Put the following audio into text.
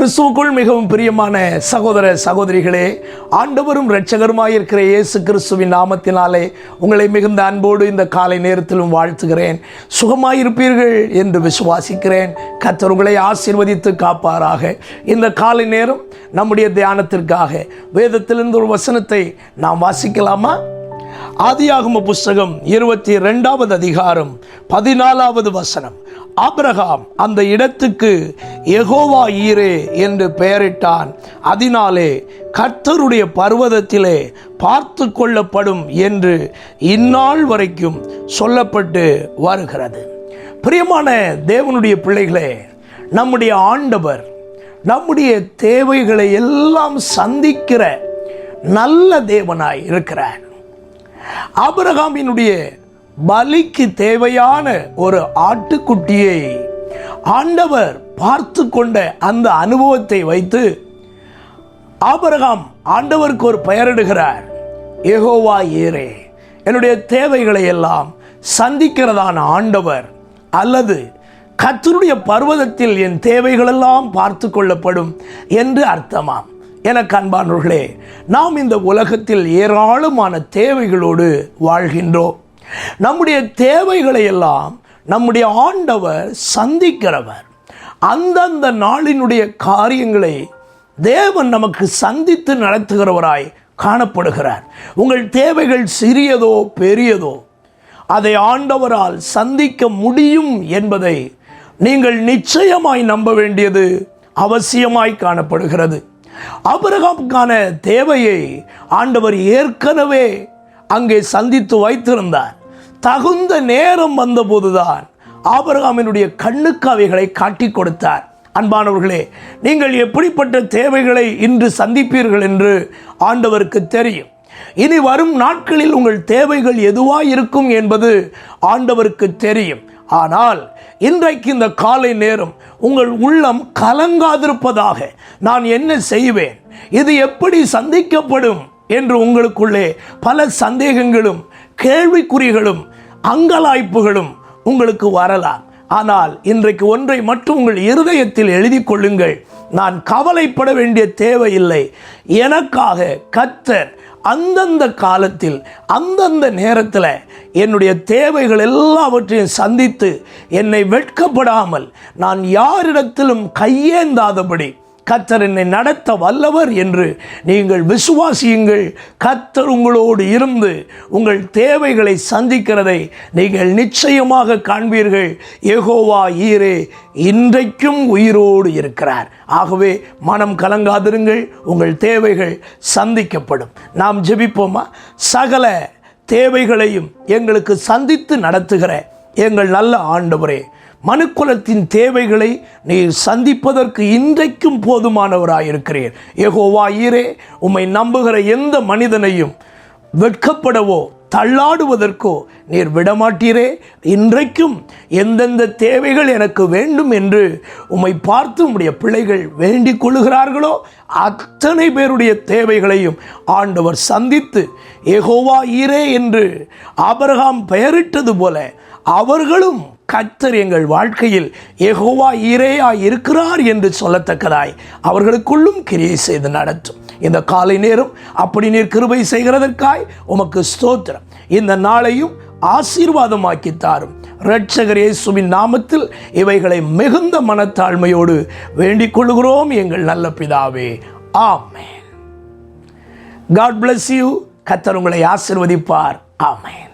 கிறிஸ்துவுக்குள் மிகவும் பிரியமான சகோதர சகோதரிகளே, ஆண்டவரும் இரட்சகருமாயிருக்கிற இயேசு கிறிஸ்துவின் நாமத்தினாலே உங்களை மிகுந்த அன்போடு இந்த காலை நேரத்திலும் வாழ்த்துகிறேன். சுகமாயிருப்பீர்கள் என்று விசுவாசிக்கிறேன். கர்த்தர் உங்களை ஆசீர்வதித்து காப்பாராக. இந்த காலை நேரம் நம்முடைய தியானத்திற்காக வேதத்திலிருந்து ஒரு வசனத்தை நாம் வாசிக்கலாமா? ஆதியாகம புஸ்தகம் 22வது அதிகாரம் 14வது வசனம். ஆபிரகாம் அந்த இடத்துக்கு யெகோவா ஈரே என்று பெயரிட்டான். அதனாலே கர்த்தருடைய பர்வதத்திலே பார்த்து கொள்ளப்படும் என்று இந்நாள் வரைக்கும் சொல்லப்பட்டு வருகிறது. பிரியமான தேவனுடைய பிள்ளைகளே, நம்முடைய ஆண்டவர் நம்முடைய தேவைகளை எல்லாம் சந்திக்கிற நல்ல தேவனாய் இருக்கிறார். ஆபிரகாமினுடைய பலிக்கு தேவையான ஒரு ஆட்டுக்குட்டியை ஆண்டவர் பார்த்து கொண்ட அந்த அனுபவத்தை வைத்து ஆபிரகாம் ஆண்டவருக்கு ஒரு பெயரிடுகிறார். யெகோவா ஈரே, என்னுடைய தேவைகளை எல்லாம் சந்திக்கிறதான ஆண்டவர், அல்லது கர்த்தருடைய பர்வதத்தில் என் தேவைகளெல்லாம் பார்த்து கொள்ளப்படும் என்று அர்த்தமாம். எனக்கு அன்பானவர்களே, நாம் இந்த உலகத்தில் ஏராளமான தேவைகளோடு வாழ்கின்றோம். நம்முடைய தேவைகளை எல்லாம் நம்முடைய ஆண்டவர் சந்திக்கிறவர். அந்தந்த நாளினுடைய காரியங்களை தேவன் நமக்கு சந்தித்து நடத்துகிறவராய் காணப்படுகிறார். உங்கள் தேவைகள் சிறியதோ பெரியதோ, அதை ஆண்டவரால் சந்திக்க முடியும் என்பதை நீங்கள் நிச்சயமாய் நம்ப வேண்டியது அவசியமாய் காணப்படுகிறது. ஆபிரகாமுக்கான தேவையை ஆண்டவர் ஏற்கனவே அங்கே சந்தித்து வைத்திருந்தார். தகுந்த நேரம் வந்தபோதுதான் ஆபிரகாமினுடைய கண்ணுக்கு அவைகளை காட்டி கொடுத்தார். அன்பானவர்களே, நீங்கள் எப்படிப்பட்ட தேவைகளை இன்று சந்திப்பீர்கள் என்று ஆண்டவருக்கு தெரியும். இனி வரும் நாட்களில் உங்கள் தேவைகள் எதுவாய் இருக்கும் என்பது ஆண்டவருக்கு தெரியும். ஆனால் இன்றைக்கு இந்த காலை நேரம் உங்கள் உள்ளம் கலங்காதிருப்பதாக, நான் என்ன செய்வேன், இது எப்படி சந்திக்கப்படும் என்று உங்களுக்குள்ளே பல சந்தேகங்களும் கேள்விக்குறிகளும் அங்கலாய்ப்புகளும் உங்களுக்கு வரலாம். ஆனால் இன்றைக்கு ஒன்றை மட்டும் உங்கள் இருதயத்தில் எழுதி கொள்ளுங்கள். நான் கவலைப்பட வேண்டிய தேவையில்லை. எனக்காக கர்த்தர் அந்தந்த காலத்தில் அந்தந்த நேரத்தில் என்னுடைய தேவைகள் எல்லாவற்றையும் சந்தித்து என்னை வெட்கப்படாமல் நான் யாரிடத்திலும் கையேந்தாதபடி கர்த்தர் என்னை நடத்த வல்லவர் என்று நீங்கள் விசுவாசியுங்கள். கர்த்தர் உங்களோடு இருந்து உங்கள் தேவைகளை சந்திக்கிறதை நீங்கள் நிச்சயமாக காண்பீர்கள். யெகோவா ஈரே இன்றைக்கும் உயிரோடு இருக்கிறார். ஆகவே மனம் கலங்காதிருங்கள், உங்கள் தேவைகள் சந்திக்கப்படும். நாம் ஜெபிப்போமா? சகல தேவைகளையும் எங்களுக்கு சந்தித்து நடத்துகிற எங்கள் நல்ல ஆண்டவரே, மனுக்குலத்தின் தேவைகளை நீர் சந்திப்பதற்கு இன்றைக்கும் போதுமானவராயிருக்கிறீர். யெகோவா ஈரே, உம்மை நம்புகிற எந்த மனிதனையும் வெட்கப்படவோ தள்ளாடுவதற்கோ நீர் விடமாட்டீரே. இன்றைக்கும் எந்தெந்த தேவைகள் எனக்கு வேண்டும் என்று உம்மை பார்த்து உம்முடைய பிள்ளைகள் வேண்டிக் கொள்ளுகிறார்களோ அத்தனை பேருடைய தேவைகளையும் ஆண்டவர் சந்தித்து யெகோவா ஈரே என்று ஆபிரகாம் பெயரிட்டது போல அவர்களும் கர்த்தர் எங்கள் வாழ்க்கையில் யெகோவா ஈரேயாய் இருக்கிறார் என்று சொல்லத்தக்கதாய் அவர்களுக்குள்ளும் கிரியை செய்து நடத்தும். இந்த காலை நேரம் அப்படி நீர் கிருபை செய்கிறதற்காய் உமக்கு ஸ்தோத்திரம். இந்த நாளையும் ஆசீர்வாதமாக்கி தாரும். இரட்சகர் இயேசுவின் நாமத்தில் இவைகளை மிகுந்த மனத்தாழ்மையோடு வேண்டிக் கொள்கிறோம் எங்கள் நல்ல பிதாவே, ஆமென். God bless you. கர்த்தர் உங்களை ஆசீர்வதிப்பார். ஆமென்.